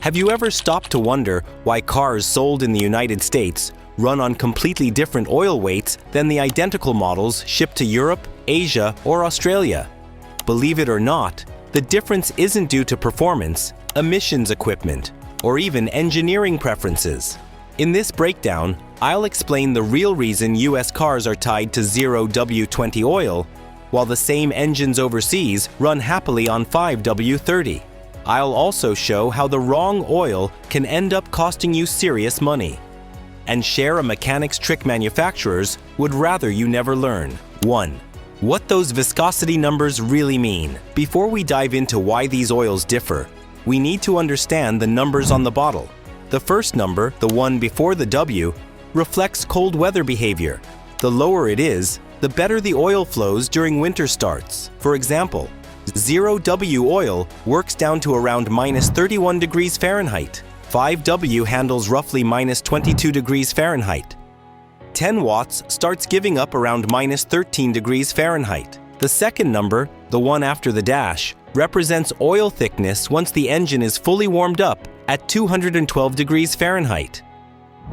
Have you ever stopped to wonder why cars sold in the United States run on completely different oil weights than the identical models shipped to Europe, Asia, or Australia? Believe it or not, the difference isn't due to performance, emissions equipment, or even engineering preferences. In this breakdown, I'll explain the real reason US cars are tied to 0W20 oil, while the same engines overseas run happily on 5W30. I'll also show how the wrong oil can end up costing you serious money, and share a mechanic's trick manufacturers would rather you never learn. 1. What those viscosity numbers really mean. Before we dive into why these oils differ, we need to understand the numbers on the bottle. The first number, the one before the W, reflects cold weather behavior. The lower it is, the better the oil flows during winter starts. For example, 0W oil works down to around -31 degrees Fahrenheit. 5W handles roughly -22 degrees Fahrenheit. 10 watts starts giving up around -13 degrees Fahrenheit. The second number, the one after the dash, represents oil thickness once the engine is fully warmed up at 212 degrees Fahrenheit.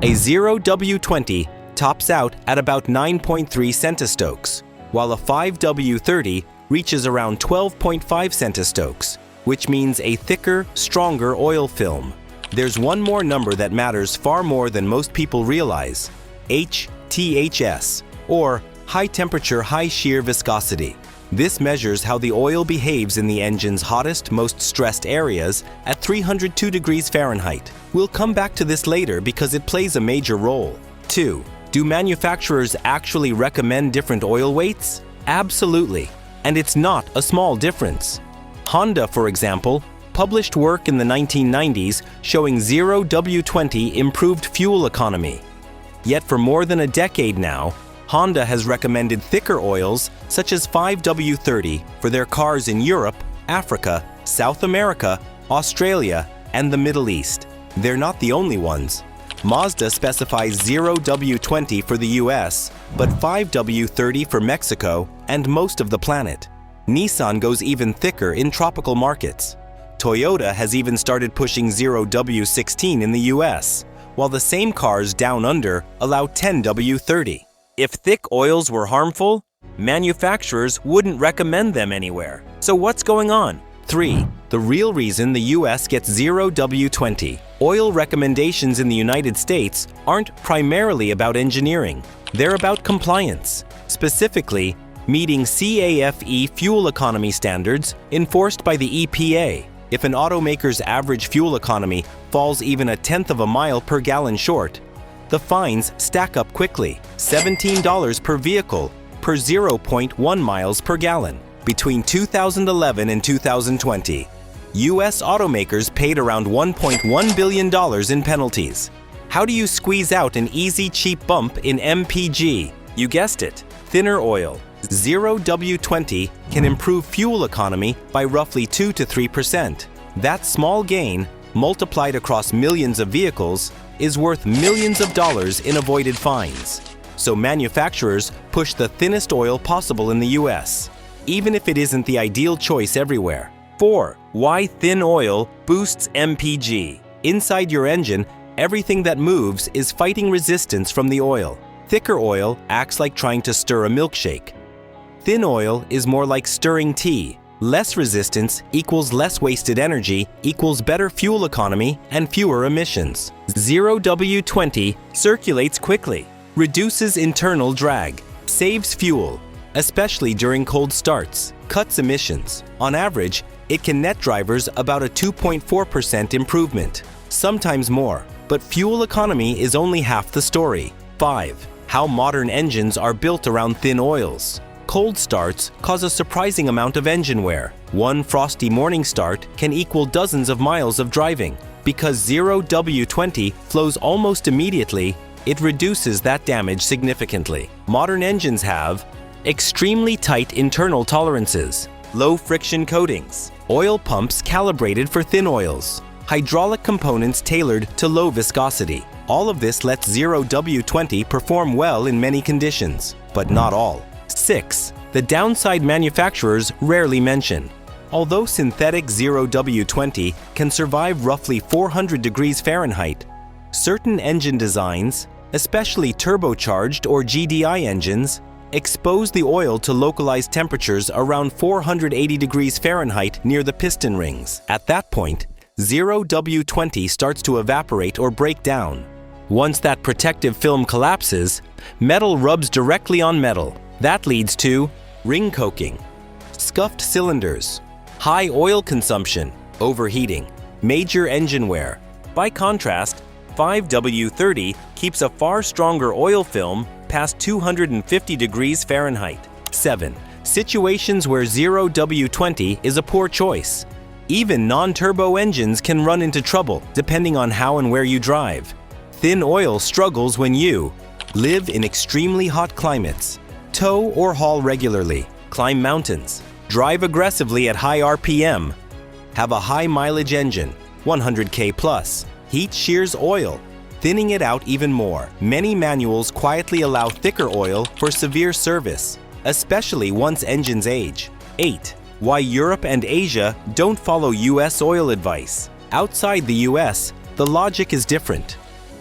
A 0W20 tops out at about 9.3 centistokes, while a 5W30 reaches around 12.5 centistokes, which means a thicker, stronger oil film. There's one more number that matters far more than most people realize: HTHS, or high temperature, high shear viscosity. This measures how the oil behaves in the engine's hottest, most stressed areas at 302 degrees Fahrenheit. We'll come back to this later because it plays a major role. 2. Do manufacturers actually recommend different oil weights? Absolutely, and it's not a small difference. Honda, for example, published work in the 1990s showing 0W20 improved fuel economy. Yet for more than a decade now, Honda has recommended thicker oils such as 5W30 for their cars in Europe, Africa, South America, Australia, and the Middle East. They're not the only ones. Mazda specifies 0W20 for the US, but 5W30 for Mexico and most of the planet. Nissan goes even thicker in tropical markets. Toyota has even started pushing 0W16 in the US, while the same cars down under allow 10W30. If thick oils were harmful, manufacturers wouldn't recommend them anywhere. So what's going on? 3. The real reason the US gets 0W20. Oil recommendations in the United States aren't primarily about engineering. They're about compliance, specifically meeting CAFE fuel economy standards enforced by the EPA. If an automaker's average fuel economy falls even 1/10 of a mile per gallon short, the fines stack up quickly. $17 per vehicle per 0.1 miles per gallon. Between 2011 and 2020, US automakers paid around $1.1 billion in penalties. How do you squeeze out an easy, cheap bump in MPG? You guessed it, thinner oil. 0W20 can improve fuel economy by roughly 2 to 3%. That small gain, multiplied across millions of vehicles, is worth millions of dollars in avoided fines. So manufacturers push the thinnest oil possible in the US, even if it isn't the ideal choice everywhere. 4. Why thin oil boosts MPG. Inside your engine, everything that moves is fighting resistance from the oil. Thicker oil acts like trying to stir a milkshake. Thin oil is more like stirring tea. Less resistance equals less wasted energy equals better fuel economy and fewer emissions. 0W20 circulates quickly, reduces internal drag, saves fuel, especially during cold starts, cuts emissions. On average, it can net drivers about a 2.4% improvement, sometimes more, but fuel economy is only half the story. 5. How modern engines are built around thin oils. Cold starts cause a surprising amount of engine wear. One frosty morning start can equal dozens of miles of driving. Because 0W20 flows almost immediately, it reduces that damage significantly. Modern engines have extremely tight internal tolerances, low friction coatings, oil pumps calibrated for thin oils, hydraulic components tailored to low viscosity. All of this lets 0W20 perform well in many conditions, but not all. 6. The downside manufacturers rarely mention. Although synthetic 0W20 can survive roughly 400 degrees Fahrenheit, certain engine designs, especially turbocharged or GDI engines, expose the oil to localized temperatures around 480 degrees Fahrenheit near the piston rings. At that point, 0W20 starts to evaporate or break down. Once that protective film collapses, metal rubs directly on metal. That leads to ring coking, scuffed cylinders, high oil consumption, overheating, major engine wear. By contrast, 5W30 keeps a far stronger oil film past 250 degrees Fahrenheit. 7. Situations where 0W20 is a poor choice. Even non-turbo engines can run into trouble depending on how and where you drive. Thin oil struggles when you live in extremely hot climates, tow or haul regularly, climb mountains, drive aggressively at high RPM, have a high mileage engine, 100K plus, heat shears oil, thinning it out even more. Many manuals quietly allow thicker oil for severe service, especially once engines age. 8. Why Europe and Asia don't follow US oil advice. Outside the US, the logic is different.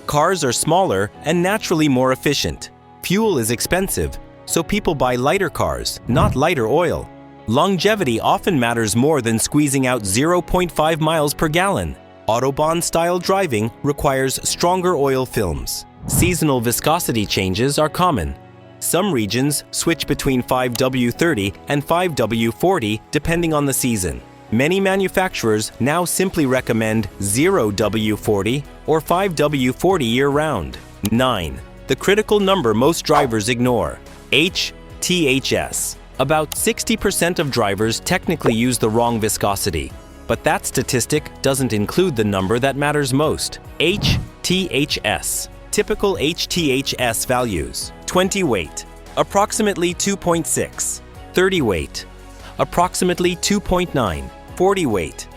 Cars are smaller and naturally more efficient. Fuel is expensive, so people buy lighter cars, not lighter oil. Longevity often matters more than squeezing out 0.5 miles per gallon. Autobahn-style driving requires stronger oil films. Seasonal viscosity changes are common. Some regions switch between 5W30 and 5W40 depending on the season. Many manufacturers now simply recommend 0W40 or 5W40 year-round. 9. The critical number most drivers ignore. HTHS. About 60% of drivers technically use the wrong viscosity, but that statistic doesn't include the number that matters most. HTHS. Typical HTHS values. 20 weight, approximately 2.6. 30 weight, approximately 2.9. 40 weight,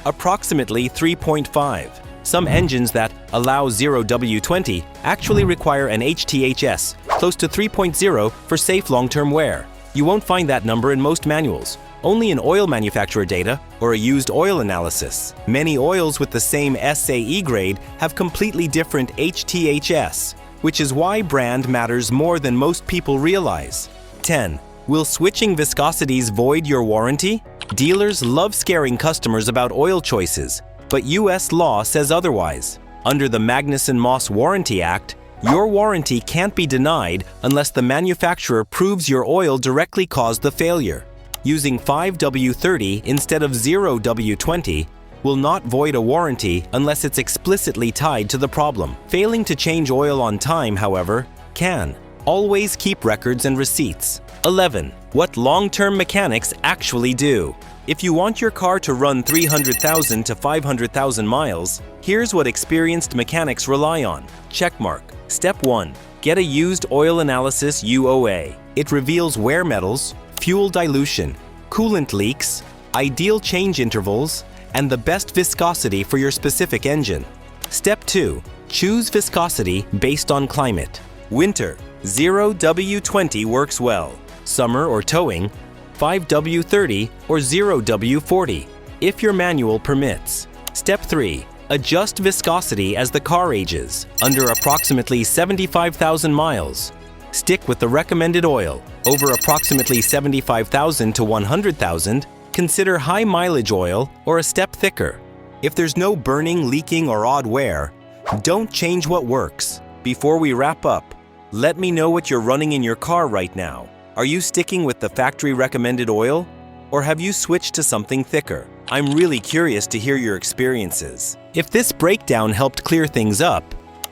approximately 3.5. Some engines that allow 0W20 actually require an HTHS close to 3.0 for safe long-term wear. You won't find that number in most manuals, only in oil manufacturer data or a used oil analysis. Many oils with the same SAE grade have completely different HTHS, which is why brand matters more than most people realize. 10. Will switching viscosities void your warranty? Dealers love scaring customers about oil choices, but US law says otherwise. Under the Magnuson-Moss Warranty Act, your warranty can't be denied unless the manufacturer proves your oil directly caused the failure. Using 5W30 instead of 0W20 will not void a warranty unless it's explicitly tied to the problem. Failing to change oil on time, however, can. Always keep records and receipts. 11. What long-term mechanics actually do. If you want your car to run 300,000 to 500,000 miles, here's what experienced mechanics rely on. Checkmark. Step 1. Get a used oil analysis UOA. It reveals wear metals, fuel dilution, coolant leaks, ideal change intervals, and the best viscosity for your specific engine. Step 2. Choose viscosity based on climate. Winter, 0W20 works well. Summer or towing, 5W30 or 0W40, if your manual permits. Step 3. Adjust viscosity as the car ages, under approximately 75,000 miles. Stick with the recommended oil. Over approximately 75,000 to 100,000, consider high mileage oil or a step thicker. If there's no burning, leaking, or odd wear, don't change what works. Before we wrap up, let me know what you're running in your car right now. Are you sticking with the factory recommended oil? Or have you switched to something thicker? I'm really curious to hear your experiences. If this breakdown helped clear things up,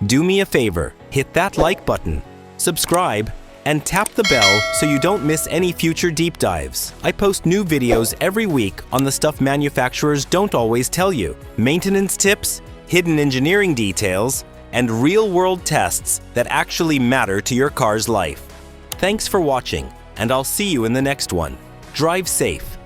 do me a favor, hit that like button, subscribe, and tap the bell so you don't miss any future deep dives. I post new videos every week on the stuff manufacturers don't always tell you. Maintenance tips, hidden engineering details, and real-world tests that actually matter to your car's life. Thanks for watching, and I'll see you in the next one. Drive safe.